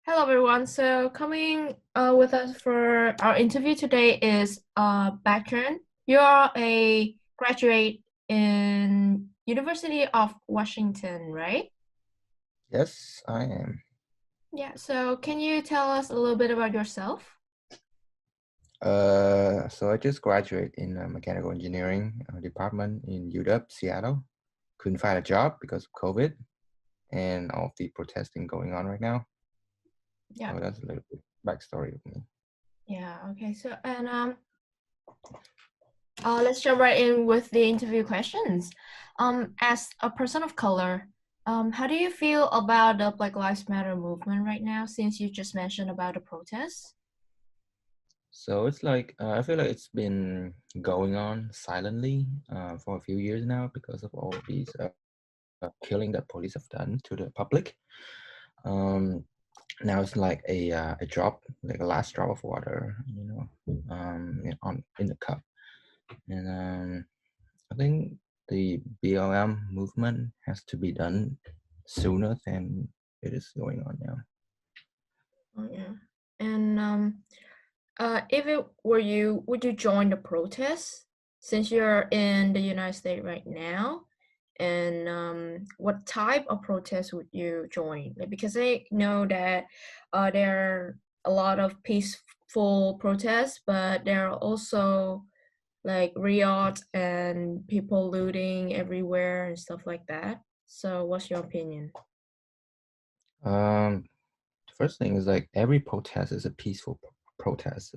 Hello, everyone. So, coming with us for our interview today is Bac Tran. You are a graduate in University of Washington, right? Yes, I am. Yeah. So, can you tell us a little bit about yourself? So I just graduated in mechanical engineering department in UW, Seattle. Couldn't find a job because of COVID and all of the protesting going on right now. Yeah. So that's a little bit backstory of me. Yeah. Okay. So, let's jump right in with the interview questions. As a person of color, how do you feel about the Black Lives Matter movement right now? Since you just mentioned about the protests. So it's like I feel like it's been going on silently for a few years now because of all these killing that police have done to the public. Um, Now it's like a drop, like a last drop of water, in the cup. And I think the BLM movement has to be done sooner than it is going on now. Oh, yeah. And if it were you, would you join the protest since you're in the United States right now? And what type of protest would you join? Like, because I know that there are a lot of peaceful protests, but there are also like riots and people looting everywhere and stuff like that. So, what's your opinion? Um, the first thing is like every protest is a peaceful protest,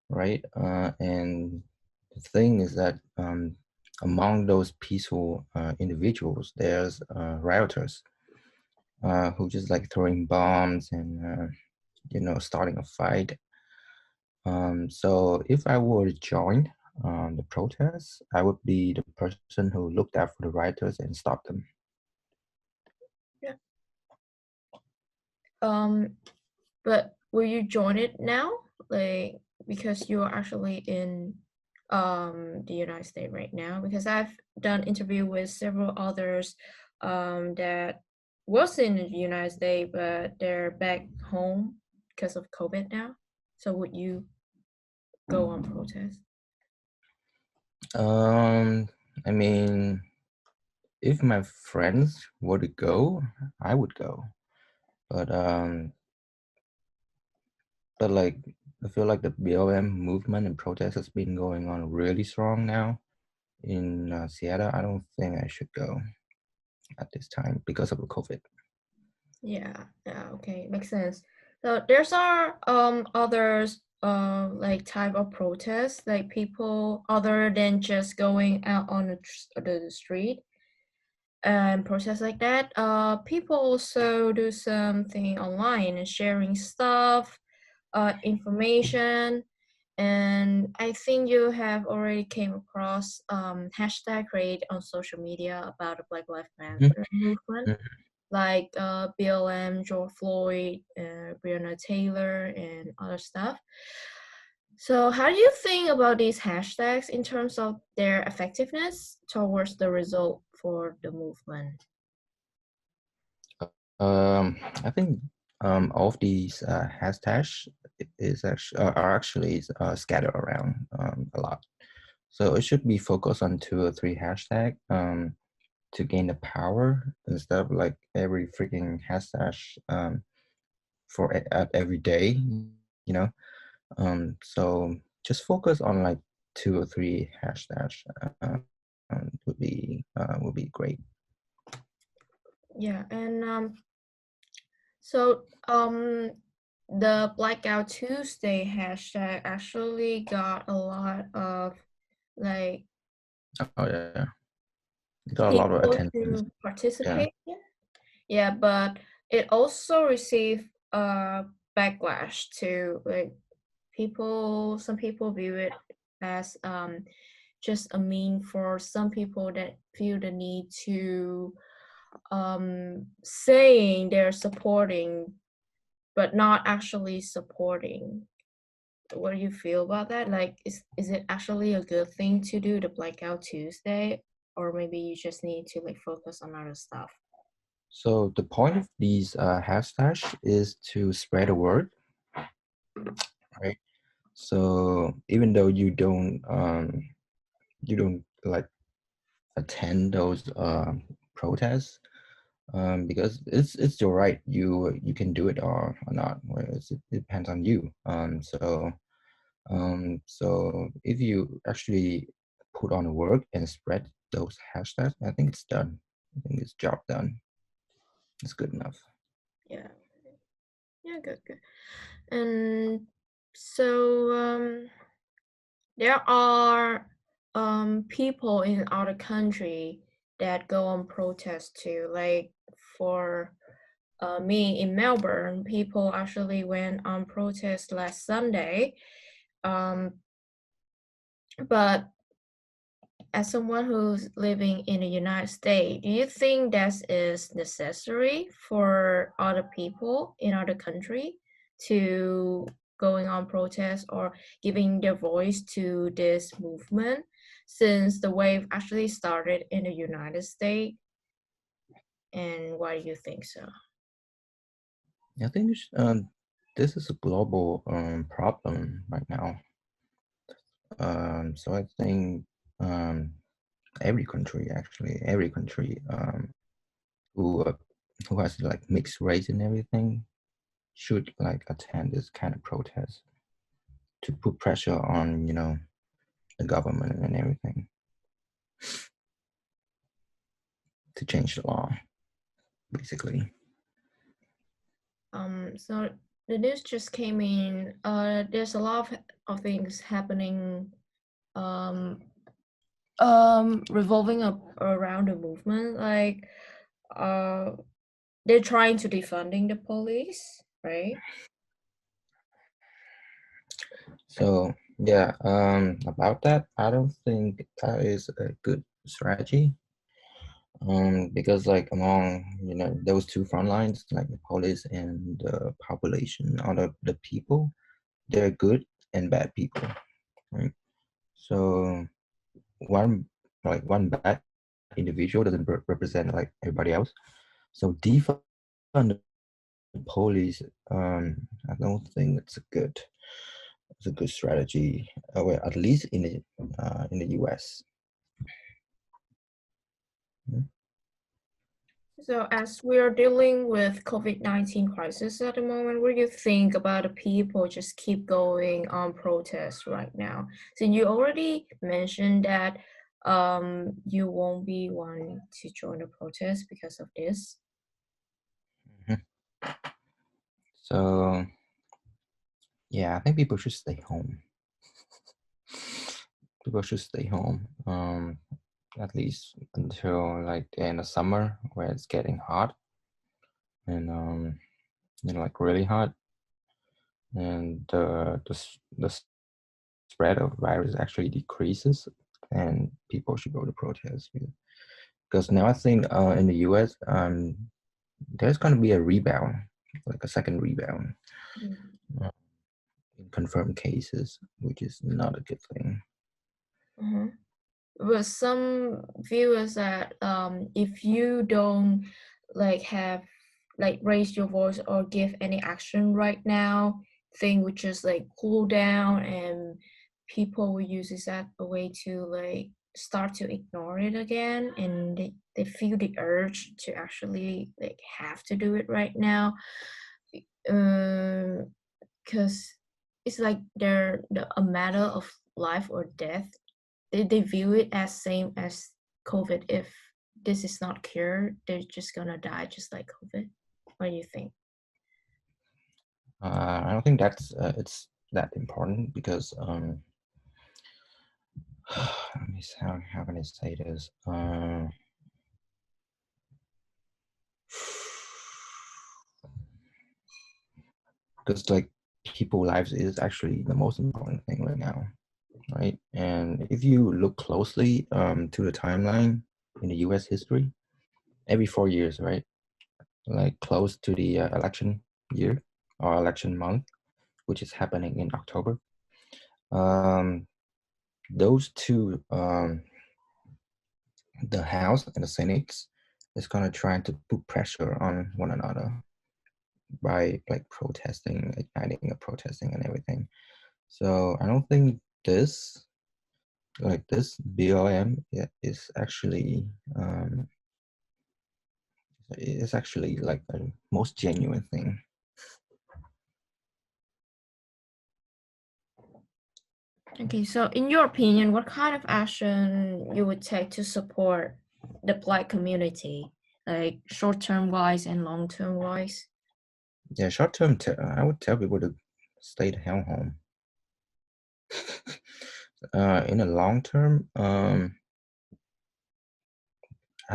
right? And the thing is that among those peaceful individuals, there's rioters who just like throwing bombs and starting a fight. So if I were to join the protests, I would be the person who looked out for the rioters and stopped them. Yeah. Um, But will you join it now? Like because you're actually in the United States right now? Because I've done interview with several others that was in the United States but they're back home because of COVID now. So would you go on protest? Um, I mean, if my friends were to go, I would go. But like I feel like the BLM movement and protest has been going on really strong now in Seattle. I don't think I should go at this time because of the COVID. Yeah, yeah, okay, makes sense. So there's are others like type of protests, like people other than just going out on the street and protest like that. People also do something online and sharing stuff, information, and I think you have already came across hashtag created on social media about the Black Lives Mhm. Matter movement like BLM, George Floyd, Breonna Taylor, and other stuff. So, how do you think about these hashtags in terms of their effectiveness towards the result for the movement? I think all of these hashtags are actually scattered around a lot. So it should be focused on two or three hashtag to gain the power instead of like every freaking hashtag at every day, you know. So just focus on like two or three hashtags would be great. Yeah, and so the Blackout Tuesday hashtag actually got a lot of like Oh yeah, got a lot of people attention. to Yeah. participate. Yeah, but it also received backlash to like some people view it as just a mean for some people that feel the need to saying they're supporting but not actually supporting. What do you feel about that? Like is it actually a good thing to do the Blackout Tuesday or maybe you just need to like focus on other stuff? So the point of these hashtags is to spread the word, right? So even though you don't like attend those protests, because it's your right. You can do it or not. Whereas it depends on you. So if you actually put on work and spread those hashtags, I think it's done. I think it's job done. It's good enough. Yeah. Yeah, good, good. And so there are people in other country that go on protest too. Like for me in Melbourne, people actually went on protest last Sunday. Um, but as someone who's living in the United States, do you think that is necessary for other people in other country to going on protest or giving their voice to this movement since the wave actually started in the United States? And why do you think so? I think this is a global problem right now. So I think um, every country who uh, who has like mixed race and everything should like attend this kind of protest to put pressure on the government and everything to change the law, basically. So the news just came in. There's a lot of things happening um revolving up around the movement, like uh they're trying to defunding the police, right? So yeah, about that, I don't think that is a good strategy. Because like among those two front lines, like the police and the population, or the people, they're good and bad people, right? So one one bad individual doesn't represent like everybody else. So defund the police, I don't think it's a good strategy. Well, at least in the US. So as we are dealing with COVID-19 crisis at the moment, what do you think about the people just keep going on protest right now? So you already mentioned that you won't be wanting to join the protest because of this. Mhm. So yeah, I think people should stay home. People should stay home. At least until like the end of summer, where it's getting hot and like really hot, and the spread of virus actually decreases, and people should go to protest because now I think in the US there's going to be a rebound, like a second rebound uh, in confirmed cases, which is not a good thing. Mm-hmm. But some viewers that if you don't like have like raise your voice or give any action right now, thing would just like cool down and people will use this as a way to like start to ignore it again and they feel the urge to actually like have to do it right now. Um, because it's like a matter of life or death. They view it as same as COVID. If this is not cured, they're just gonna die just like COVID. What do you think? I don't think that's it's that important because let me see, how can I say this? Because like people lives is actually the most important thing right now, right? And if you look closely to the timeline in the US history, every 4 years, right, like close to the election year or election month, which is happening in October, um, those two, the House and the Senate, is gonna try to put pressure on one another by like protesting, igniting a protesting and everything. So I don't think this BLM is actually is actually like the most genuine thing. Okay, so in your opinion, what kind of action you would take to support the Black community, like short-term wise and long-term wise? Yeah, short term, I would tell people to stay the hell home. In the long term, I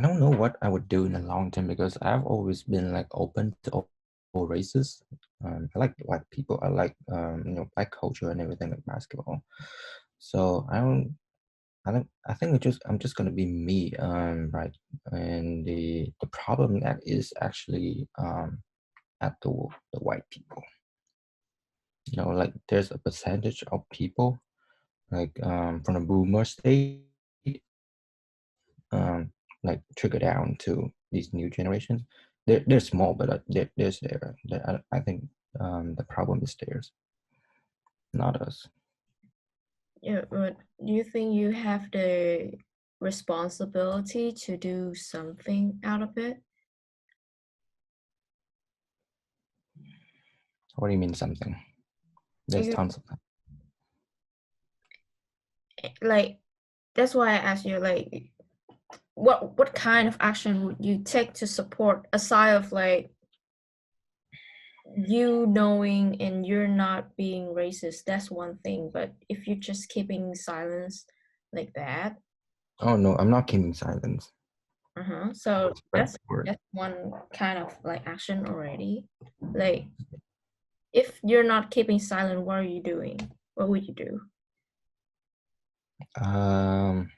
don't know what I would do in the long term because I've always been like open to all races. I like black people. I like black culture and everything like basketball. So I think I'm just gonna be me, right? And the problem that is actually at the white people. Like there's a percentage of people like from the boomer state, um, like trickle down to these new generations. They're small, but there's there. I think the problem is theirs, not us. Yeah, but do you think you have the responsibility to do something out of it? What do you mean something? There's You, tons of them. like, that's why I asked you, like, what kind of action would you take to support aside of like you knowing and you're not being racist? That's one thing, but if you're just keeping silence like that, Oh no, I'm not keeping silence. I so would spread the word. that's one kind of like action already. Like, if you're not keeping silent, what are you doing? What would you do? Um,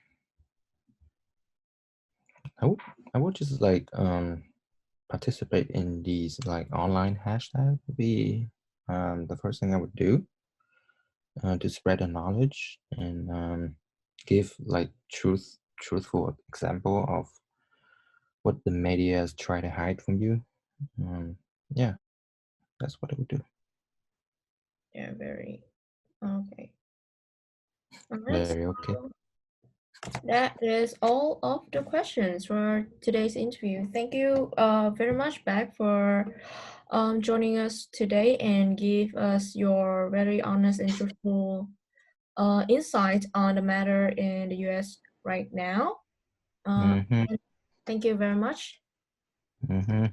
I would I would just like participate in these like online hashtags would be the first thing I would do to spread the knowledge and give like truthful example of what the media is trying to hide from you. Um, yeah, that's what I would do. Yeah, very okay. All right, Very okay. so that is all of the questions for today's interview. Thank you very much, Bac, for joining us today and give us your very honest and truthful insight on the matter in the US right now. Uh, Mm-hmm. and thank you very much. Mm-hmm.